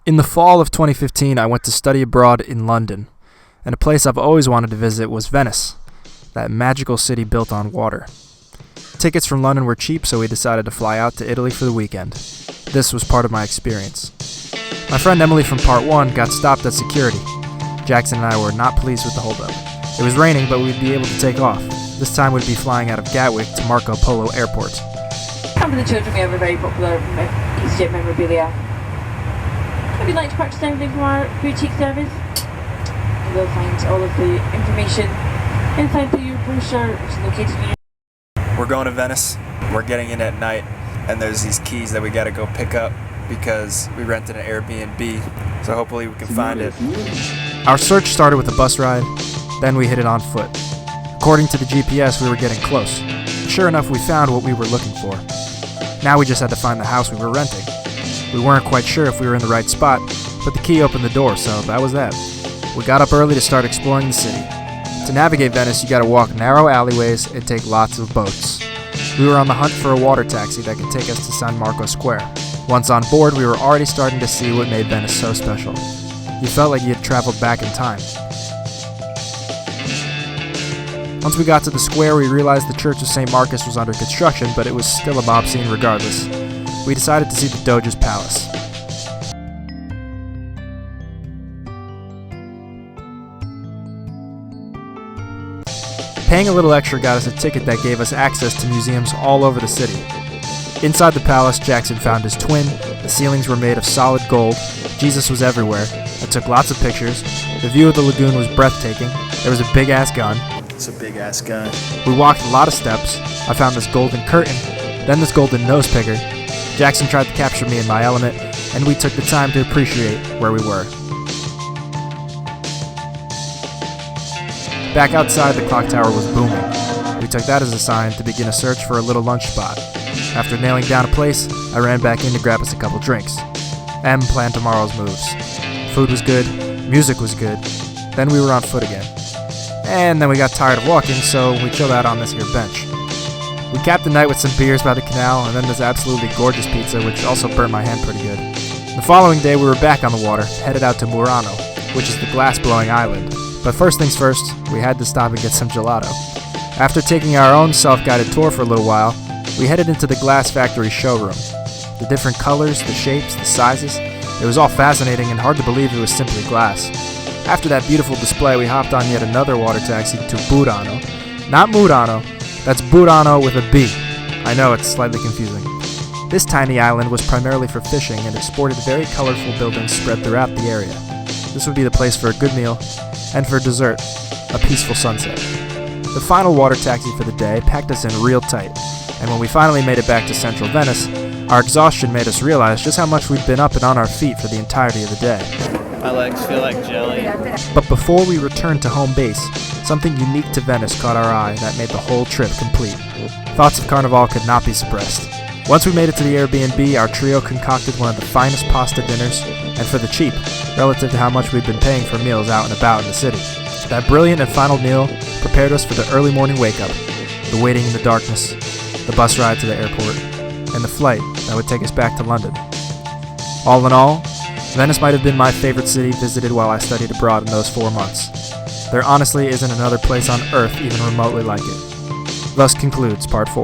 In the fall of 2015, I went to study abroad in London, and a place I've always wanted to visit was Venice, that magical city built on water. Tickets from London were cheap, so we decided to fly out to Italy for the weekend. This was part of my experience. My friend Emily from Part 1 got stopped at security. Jackson and I were not pleased with the holdup. It was raining, but we'd be able to take off. This time we'd be flying out of Gatwick to Marco Polo Airport. And for the children, we have a very popular EasyJet memorabilia. If you'd like to purchase anything from our boutique service, you will find all of the information inside the brochure, which is located in your... We're going to Venice. We're getting in at night, and there's these keys that we gotta go pick up because we rented an Airbnb, so hopefully we can find it. Our search started with a bus ride, then we hit it on foot. According to the GPS, we were getting close. Sure enough, we found what we were looking for. Now we just had to find the house we were renting. We weren't quite sure if we were in the right spot, but the key opened the door, so that was that. We got up early to start exploring the city. To navigate Venice, you gotta walk narrow alleyways and take lots of boats. We were on the hunt for a water taxi that could take us to San Marco Square. Once on board, we were already starting to see what made Venice so special. You felt like you had traveled back in time. Once we got to the square, we realized the Church of St. Marcus was under construction, but it was still a mob scene regardless. We decided to see the Doge's Palace. Paying a little extra got us a ticket that gave us access to museums all over the city. Inside the palace, Jackson found his twin, the ceilings were made of solid gold, Jesus was everywhere. I took lots of pictures, the view of the lagoon was breathtaking, there was a big-ass gun. It's a big-ass gun. We walked a lot of steps, I found this golden curtain, then this golden nose picker. Jackson tried to capture me in my element, and we took the time to appreciate where we were. Back outside, the clock tower was booming. We took that as a sign to begin a search for a little lunch spot. After nailing down a place, I ran back in to grab us a couple drinks. M planned tomorrow's moves. Food was good, music was good, then we were on foot again. And then we got tired of walking, so we chilled out on this here bench. We capped the night with some beers by the canal, and then this absolutely gorgeous pizza, which also burnt my hand pretty good. The following day, we were back on the water, headed out to Murano, which is the glass-blowing island. But first things first, we had to stop and get some gelato. After taking our own self-guided tour for a little while, we headed into the glass factory showroom. The different colors, the shapes, the sizes, it was all fascinating and hard to believe it was simply glass. After that beautiful display, we hopped on yet another water taxi to Burano. Not Murano, that's Burano with a B. I know, it's slightly confusing. This tiny island was primarily for fishing and it sported very colorful buildings spread throughout the area. This would be the place for a good meal, and for dessert, a peaceful sunset. The final water taxi for the day packed us in real tight, and when we finally made it back to central Venice, our exhaustion made us realize just how much we'd been up and on our feet for the entirety of the day. My legs feel like jelly. But before we returned to home base, something unique to Venice caught our eye that made the whole trip complete. Thoughts of Carnival could not be suppressed. Once we made it to the Airbnb, our trio concocted one of the finest pasta dinners, and for the cheap, relative to how much we'd been paying for meals out and about in the city. That brilliant and final meal prepared us for the early morning wake-up, the waiting in the darkness, the bus ride to the airport, and the flight that would take us back to London. All in all, Venice might have been my favorite city visited while I studied abroad in those 4 months. There honestly isn't another place on earth even remotely like it. Thus concludes Part 4.